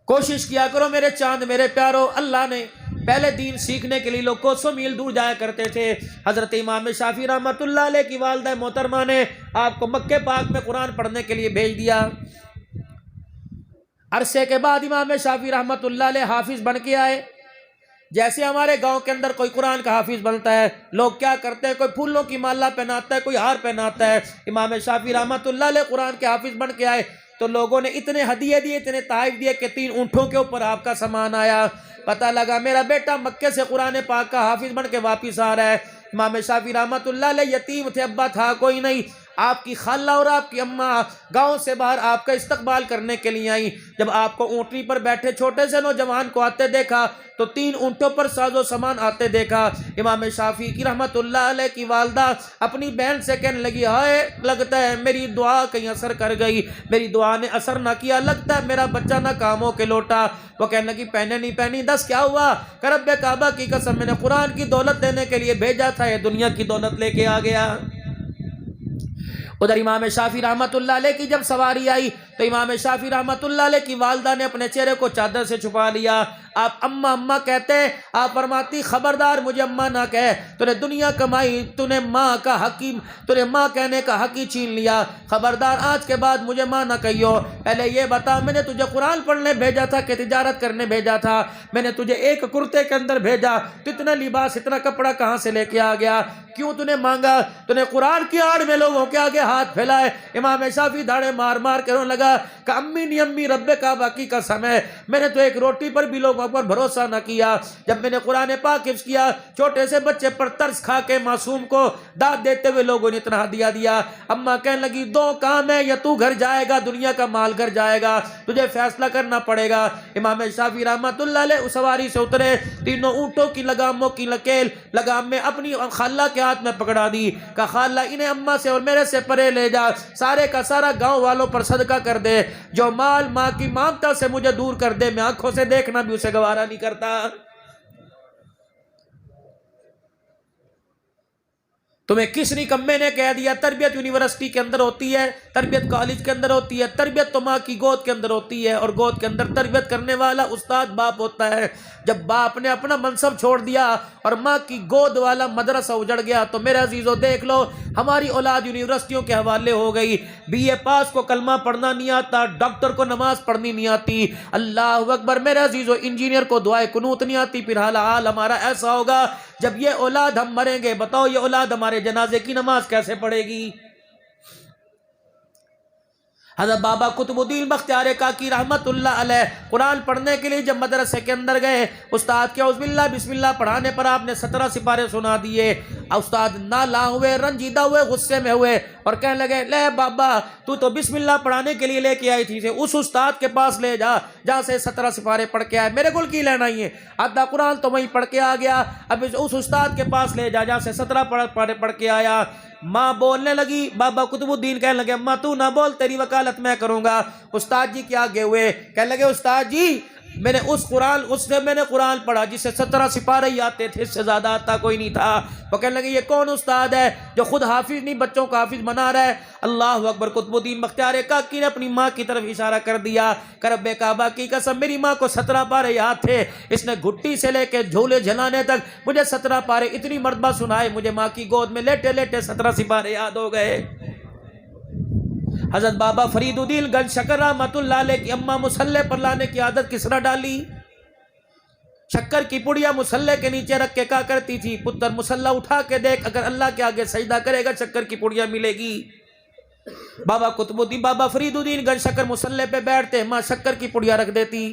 کوشش کیا کرو میرے چاند میرے پیارو، اللہ نے پہلے دین سیکھنے کے لیے لوگ کوسوں میل دور جایا کرتے تھے۔ حضرت امام شافعی رحمۃ اللہ علیہ کی والدہ محترمہ نے آپ کو مکہ پاک میں قرآن پڑھنے کے لیے بھیج دیا۔ عرصے کے بعد امام شافعی رحمۃ اللہ علیہ حافظ بن کے آئے۔ جیسے ہمارے گاؤں کے اندر کوئی قرآن کا حافظ بنتا ہے، لوگ کیا کرتے ہیں، کوئی پھولوں کی مالا پہناتا ہے، کوئی ہار پہناتا ہے۔ امام شافعی رحمۃ اللہ علیہ قرآن کے حافظ بن کے آئے تو لوگوں نے اتنے ہدیے دیے، اتنے تحائف دیے کہ 3 اونٹوں کے اوپر آپ کا سامان آیا۔ پتہ لگا میرا بیٹا مکے سے قرآن پاک کا حافظ بن کے واپس آ رہا ہے۔ امام شافعی رحمۃ اللہ علیہ یتیم تھے، ابا تھا کوئی نہیں۔ آپ کی خالہ اور آپ کی اماں گاؤں سے باہر آپ کا استقبال کرنے کے لیے آئیں۔ جب آپ کو اونٹنی پر بیٹھے چھوٹے سے نوجوان کو آتے دیکھا تو 3 اونٹوں پر ساز و سامان آتے دیکھا۔ امام شافعی کی رحمت اللہ علیہ کی والدہ اپنی بہن سے کہنے لگی، ہائے لگتا ہے میری دعا کہیں اثر کر گئی، میری دعا نے اثر نہ کیا، لگتا ہے میرا بچہ نہ کاموں کے لوٹا۔ وہ کہنے لگی پہنے نہیں پہنی، 10 کیا ہوا؟ کہ رب کعبہ کی قسم میں نے قرآن کی دولت دینے کے لیے بھیجا تھا، یہ دنیا کی دولت لے کے آ گیا۔ ادھر امام شافعی رحمت اللہ علیہ کی جب سواری آئی تو امام شافعی رحمت اللہ علیہ کی والدہ نے اپنے چہرے کو چادر سے چھپا لیا۔ آپ اماں اماں کہتے، آپ فرماتی خبردار مجھے اماں نہ کہے، تو نے دنیا کمائی، تو نے ماں کا حکیم، تو نے ماں کہنے کا حق ہی چھین لیا، خبردار آج کے بعد مجھے ماں نہ کہیو۔ پہلے یہ بتا میں نے تجھے قرآن پڑھنے بھیجا تھا کہ تجارت کرنے بھیجا تھا؟ میں نے تجھے ایک کرتے کے اندر بھیجا تو اتنا لباس اتنا کپڑا کہاں سے لے کے آ گیا؟ کیوں تو نے مانگا؟ تو نے قرآن کی آڑ میں لوگوں کے آگے ہاتھ پھیلائے۔ امام شافعی دھاڑے مار مار کے رونے لگا کہ امی نی امی رب کعبہ کی قسم ہے، میں نے تو ایک روٹی پر بھی لوگوں پر بھروسہ نہ کیا۔ جب میں نے قرآن پاک حفظ کیا، چھوٹے سے بچے پر ترس کھا کے معصوم کو داد دیتے ہوئے لوگوں نے اتنا ہدیہ دیا۔ اماں کہنے لگی 2 کام ہے، یا تو گھر جائے گا، دنیا کا مال گھر جائے گا، تجھے فیصلہ کرنا پڑے گا۔ امام شافعی رحمت اللہ علیہ سواری سے اترے، 3 اونٹوں کی لگاموں کی لکیل لگام میں اپنی خالہ کے ہاتھ میں پکڑا دی، کہا خالہ انہیں اماں سے اور میرے سے پرے لے جا، سارے کا سارا گاؤں والوں پر صدقہ کر دے، جو مال ماں کی مامتا سے مجھے دور کر دے، میں آنکھوں سے دیکھنا بھی اسے گوارا نہیں کرتا۔ تمہیں کس نکمے نے کہہ دیا تربیت یونیورسٹی کے اندر ہوتی ہے، تربیت کالج کے اندر ہوتی ہے، تربیت تو ماں کی گود کے اندر ہوتی ہے، اور گود کے اندر تربیت کرنے والا استاد باپ ہوتا ہے۔ جب باپ نے اپنا منصب چھوڑ دیا اور ماں کی گود والا مدرسہ اجڑ گیا تو میرے عزیزو دیکھ لو ہماری اولاد یونیورسٹیوں کے حوالے ہو گئی، BA پاس کو کلمہ پڑھنا نہیں آتا، ڈاکٹر کو نماز پڑھنی نہیں آتی، اللہ اکبر میرے عزیزو انجینئر کو دعائے قنوت نہیں آتی۔ پھر حال ہمارا ایسا ہوگا جب یہ اولاد ہم مریں گے، بتاؤ یہ اولاد ہمارے جنازے کی نماز کیسے پڑھے گی؟ حضرت بابا قطب الدین بختیار کاکی رحمت اللہ علیہ قرآن پڑھنے کے لیے جب مدرسے کے اندر گئے، استاد کے اعوذ باللہ بسم اللہ پڑھانے پر آپ نے 17 سپارے سنا دیے۔ استاد نالاں ہوئے، رنجیدہ ہوئے، غصے میں ہوئے اور کہنے لگے لے بابا تو بسم اللہ پڑھانے کے لیے لے کے آئی تھی، اس استاد کے پاس لے جا جہاں سے 17 سپارے پڑھ کے آئے، میرے کو کی لینا ہی ہے، آدھا قرآن تو وہیں پڑھ کے آ گیا، اب اس استاد کے پاس لے جا جہاں سے 17 پڑھ کے آیا۔ ماں بولنے لگی، بابا قطب الدین کہنے لگے اماں تو نہ بول، تیری وکالت میں کروں گا۔ استاد جی کے آگے ہوئے، کہنے لگے استاد جی میں نے اس سے میں نے قرآن پڑھا جس سے 17 سپارے ہی آتے تھے، اس سے زیادہ آتا کوئی نہیں تھا۔ وہ کہنے لگے یہ کون استاد ہے جو خود حافظ نہیں بچوں کو حافظ بنا رہا ہے؟ اللہ اکبر۔ قطب الدین بختیار کاکی نے اپنی ماں کی طرف اشارہ کر دیا کہ رب کعبہ کی قسم میری ماں کو 17 پارے یاد تھے، اس نے گھٹی سے لے کے جھولے جھلانے تک مجھے 17 پارے اتنی مرتبہ سنائے، مجھے ماں کی گود میں لیٹے لیٹے 17 سپارے یاد ہو گئے۔ حضرت بابا فرید الدین گنج شکر رحمۃ اللہ علیہ کی اماں مصلے پر لانے کی عادت کس طرح ڈالی؟ شکر کی پڑیا مصلے کے نیچے رکھ کے کہا کرتی تھی پتر مصلہ اٹھا کے دیکھ، اگر اللہ کے آگے سجدہ کرے گا شکر کی پڑیا ملے گی۔ بابا قطب الدین بابا فرید الدین گنج شکر مصلے پہ بیٹھتے، ماں شکر کی پڑیا رکھ دیتی۔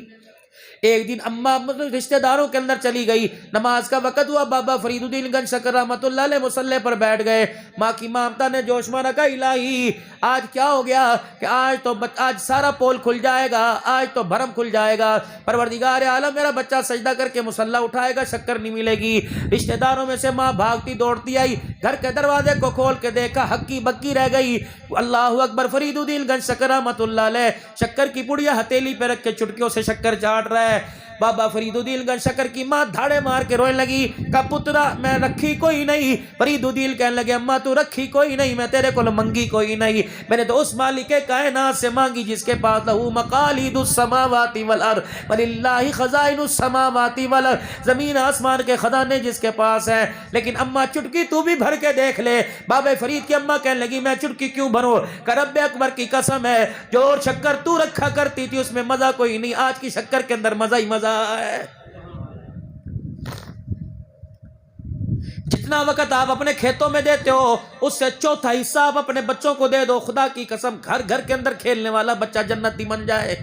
ایک دن اماں رشتہ داروں کے اندر چلی گئی، نماز کا وقت ہوا، بابا فرید الدین گنج شکر رحمۃ اللہ علیہ مصلے پر بیٹھ گئے۔ ماں کی مامتا نے جوش میں رکھا الہی آج کیا ہو گیا کہ آج سارا پول کھل جائے گا، آج تو بھرم کھل جائے گا، پروردگار عالم میرا بچہ سجدہ کر کے مصلی اٹھائے گا شکر نہیں ملے گی۔ رشتہ داروں میں سے ماں بھاگتی دوڑتی آئی، گھر کے دروازے کو کھول کے دیکھا ہکی بکی رہ گئی۔ اللہ اکبر۔ فرید الدین گنج شکر رحمۃ اللہ علیہ شکر کی پڑیا ہتھیلی پہ رکھ کے چٹکیوں سے شکر چاٹ رہا ہے۔ بابا فرید الدین گنج شکر کی ماں دھاڑے مار کے رونے لگی، کہا پترا میں رکھی کوئی نہیں۔ فرید الدین کہنے لگے اماں تو رکھی کوئی نہیں، میں تیرے کو منگی کوئی نہیں، میں نے تو اس مالک کائنات سے مانگی جس کے پاس لہو مقالید السماوات والارض وللہ خزائن السماوات والارض، زمین آسمان کے خزانے جس کے پاس ہیں۔ لیکن اماں چٹکی تو بھی بھر کے دیکھ لے۔ بابا فرید کی اماں کہنے لگی میں چٹکی کیوں بھروں، کہ رب اکبر کی قسم ہے جو اور شکر تو رکھا کرتی تھی اس میں مزہ کوئی نہیں، آج کی شکر کے اندر مزہ ہی مزہ ہے۔ جتنا وقت آپ اپنے کھیتوں میں دیتے ہو اس سے چوتھا حصہ آپ اپنے بچوں کو دے دو، خدا کی قسم ہر گھر کے اندر کھیلنے والا بچہ جنتی بن جائے،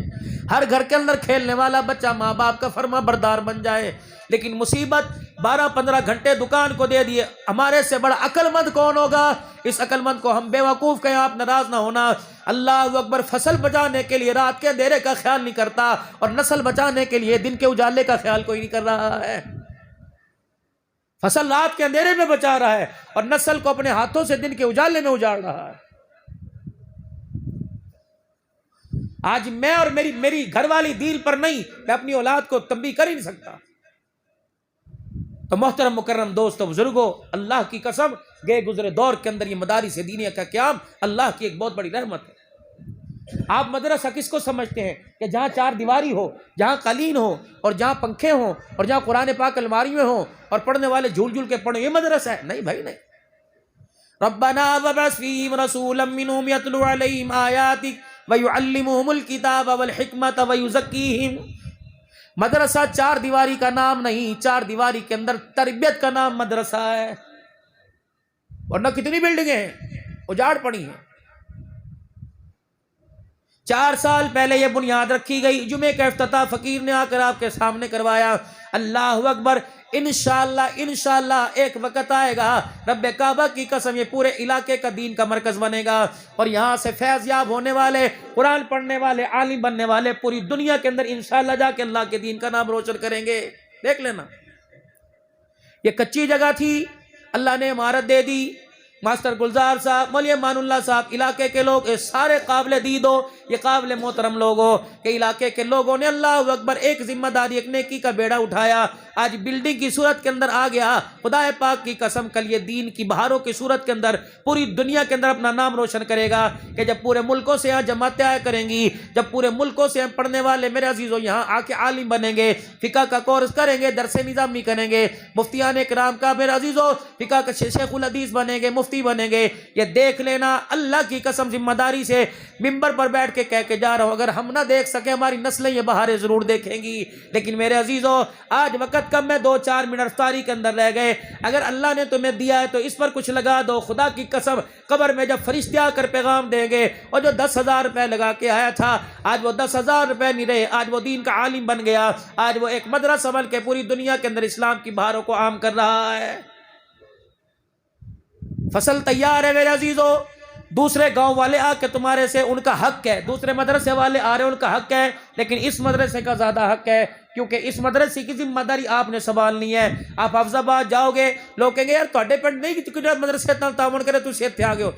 ہر گھر کے اندر کھیلنے والا بچہ ماں باپ کا فرما بردار بن جائے۔ لیکن مصیبت 12-15 گھنٹے دکان کو دے دیے، ہمارے سے بڑا عقل مند کون ہوگا؟ اس عقل مند کو ہم بے وقوف کہیں، آپ ناراض نہ ہونا۔ اللہ اکبر۔ فصل بچانے کے لیے رات کے اندھیرے کا خیال نہیں کرتا اور نسل بچانے کے لیے دن کے اجالے کا خیال کوئی نہیں کر رہا ہے۔ فصل رات کے اندھیرے میں بچا رہا ہے اور نسل کو اپنے ہاتھوں سے دن کے اجالے میں اجاڑ رہا ہے۔ آج میں اور میری گھر والی دین پر نہیں، میں اپنی اولاد کو تنبیہ کر ہی نہیں سکتا۔ تو محترم مکرم دوستو بزرگوں، اللہ کی قسم گئے گزرے دور کے اندر یہ مدارس دینیہ کا قیام اللہ کی ایک بہت بڑی رحمت ہے۔ آپ مدرسہ کس کو سمجھتے ہیں کہ جہاں 4 دیواری ہو، جہاں قالین ہو اور جہاں پنکھے ہوں اور جہاں قرآن پاک الماری میں ہوں اور پڑھنے والے جھول جھول کے پڑھیں، یہ مدرسہ ہے؟ نہیں بھائی نہیں۔ ربنا وابعث فیہم رسولا منہم یتلو علیہم آیاتک ویعلمہم الکتاب والحکمت ویزکیہم۔ مدرسہ 4 دیواری کا نام نہیں، 4 دیواری کے اندر تربیت کا نام مدرسہ ہے۔ ورنہ کتنی بلڈنگیں ہیں اجاڑ پڑی ہیں۔ 4 سال پہلے یہ بنیاد رکھی گئی، جمعے کا افتتاح فقیر نے آ کر آپ کے سامنے کروایا۔ اللہ اکبر۔ انشاءاللہ ایک وقت آئے گا رب کعبہ کی قسم یہ پورے علاقے کا دین کا مرکز بنے گا اور یہاں سے فیض یاب ہونے والے، قرآن پڑھنے والے، عالم بننے والے پوری دنیا کے اندر انشاءاللہ جا کے اللہ کے دین کا نام روشن کریں گے۔ دیکھ لینا، یہ کچی جگہ تھی، اللہ نے عمارت دے دی۔ ماسٹر گلزار صاحب، مولوی امان اللہ صاحب، علاقے کے لوگ یہ سارے قابل دید ہو، یہ قابل محترم لوگ ہو کہ علاقے کے لوگوں نے اللہ اکبر ایک ذمہ داری، ایک نیکی کا بیڑا اٹھایا، آج بلڈنگ کی صورت کے اندر آ گیا۔ خدا پاک کی قسم کل یہ دین کی بہاروں کی صورت کے اندر پوری دنیا کے اندر اپنا نام روشن کرے گا کہ جب پورے ملکوں سے یہاں جماعتیں آیا کریں گی، جب پورے ملکوں سے پڑھنے والے میرے عزیزوں یہاں آ کے عالم بنیں گے، فقہ کا کورس کریں گے، درس نظامی کریں گے، مفتیان کرام کا میرے عزیزوں فقہ کا شیخ الحدیث بنیں گے، مفتی بنیں گے۔ یہ دیکھ لینا، اللہ کی قسم ذمہ داری سے ممبر پر بیٹھ کے کہہ کے جا رہا ہوں، اگر ہم نہ دیکھ سکے ہماری نسلیں یہ بہاریں ضرور دیکھیں گی۔ لیکن میرے عزیزوں آج وقت کم ہے، 2-4 منٹ افطاری کے اندر رہ گئے، اگر اللہ نے تمہیں دیا ہے تو اس پر کچھ لگا دو۔ خدا کی قسم قبر میں جب فرشتے آ کر پیغام دیں گے اور جو 10,000 روپے لگا کے آیا تھا آج وہ 10,000 روپے نہیں رہے، آج وہ دین کا عالم بن گیا، آج وہ ایک مدرسہ بن کے پوری دنیا کے اندر اسلام کی بہاروں کو عام کر رہا ہے۔ فصل تیار ہے میرے عزیزوں، دوسرے گاؤں والے آ کے تمہارے سے ان کا حق ہے، دوسرے مدرسے والے آ رہے ہیں ان کا حق ہے، لیکن اس مدرسے کا زیادہ حق ہے، کیونکہ اس مدرسے کی ذمہ داری آپ نے سنبھالنی ہے۔ آپ حفظ آباد جاؤ گے، لوگ کہیں گے یار تھوڑے پنڈ نہیں کہ مدرسے نال تعاون کرے، تسی اتنے آ گئے ہو۔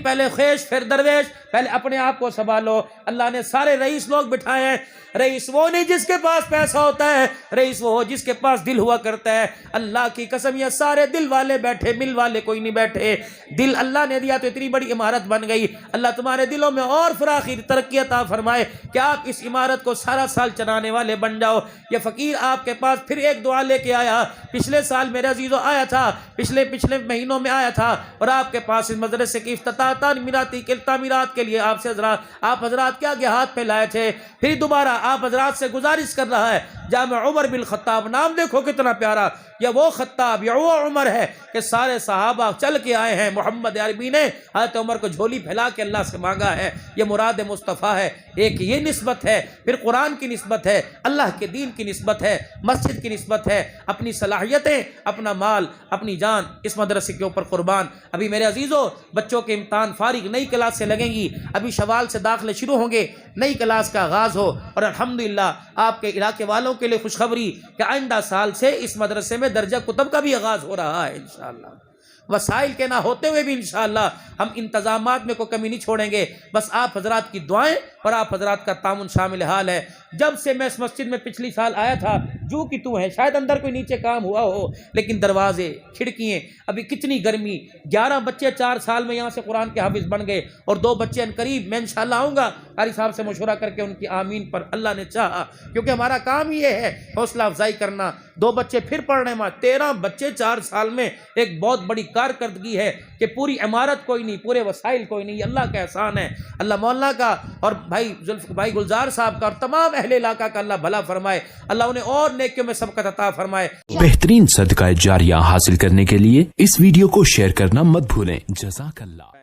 پہلے خیش پھر درویش، پہلے اپنے آپ کو سنبھالو۔ اللہ نے سارے رئیس لوگ بٹھائے ہیں، رئیس وہ نہیں جس کے پاس پیسہ ہوتا ہے، رئیس وہ ہو جس کے پاس دل ہوا کرتا ہے۔ اللہ کی قسم یہ سارے دل والے بیٹھے، مل والے کوئی نہیں بیٹھے۔ دل اللہ نے دیا تو اتنی بڑی عمارت بن گئی۔ اللہ تمہارے دلوں میں اور فراخی ترقی عطا فرمائے کہ آپ اس عمارت کو سارا سال چلانے والے بن جاؤ۔ یہ فقیر آپ کے پاس پھر ایک دعا لے کے آیا، پچھلے سال میرے عزیزو آیا تھا، پچھلے مہینوں میں آیا تھا، اور آپ کے پاس اس مدرسے کی افتتاح تعمیرات کے لیے آپ حضرات کے آگے ہاتھ پہ لائے تھے۔ پھر دوبارہ آپ حضرات سے گزارش کر رہا ہے، جامع عمر بن خطاب، نام دیکھو کتنا پیارا، یہ وہ خطاب، یہ وہ عمر ہے کہ سارے صحابہ چل کے آئے ہیں۔ محمد عربی نے حضرت عمر کو جھولی پھیلا کے اللہ سے مانگا ہے، یہ مراد مصطفیٰ ہے۔ ایک یہ نسبت ہے، پھر قرآن کی نسبت ہے، اللہ کے دین کی نسبت ہے، مسجد کی نسبت ہے، اپنی صلاحیتیں، اپنا مال، اپنی جان اس مدرسے کے اوپر قربان۔ ابھی میرے عزیزو بچوں کے امتحان فارغ نئی کلاس سے لگیں گی، ابھی شوال سے داخلے شروع ہوں گے، نئی کلاس کا آغاز ہو، اور الحمدللہ آپ کے علاقے والوں کے لیے خوشخبری کہ آئندہ سال سے اس مدرسے میں درجہ کتب کا بھی آغاز ہو رہا ہے انشاءاللہ۔ وسائل کے نہ ہوتے ہوئے بھی انشاءاللہ ہم انتظامات میں کوئی کمی نہیں چھوڑیں گے، بس آپ حضرات کی دعائیں اور آپ حضرات کا تعاون شامل حال ہے۔ جب سے میں اس مسجد میں پچھلی سال آیا تھا، جو کہ تو ہے، شاید اندر کوئی نیچے کام ہوا ہو، لیکن دروازے، کھڑکیاں، ابھی کتنی گرمی، 11 بچے 4 سال میں یہاں سے قرآن کے حافظ بن گئے، اور 2 بچے ان قریب میں انشاءاللہ آؤں گا، قاری صاحب سے مشورہ کر کے ان کی آمین پر اللہ نے چاہا، کیونکہ ہمارا کام یہ ہے حوصلہ افزائی کرنا۔ 2 بچے پھر پڑھ رہے ہیں، 13 بچے 4 سال میں، ایک بہت بڑی کارکردگی ہے کہ پوری عمارت کوئی نہیں، پورے وسائل کوئی نہیں، اللہ کا احسان ہے۔ اللہ مولانا کا اور بھائی گلزار صاحب کا اور تمام اہل علاقہ کا اللہ بھلا فرمائے، اللہ انہیں اور نیکیوں میں سبقت عطا فرمائے۔ بہترین صدقہ جاریہ حاصل کرنے کے لیے اس ویڈیو کو شیئر کرنا مت بھولیں۔ جزاک اللہ۔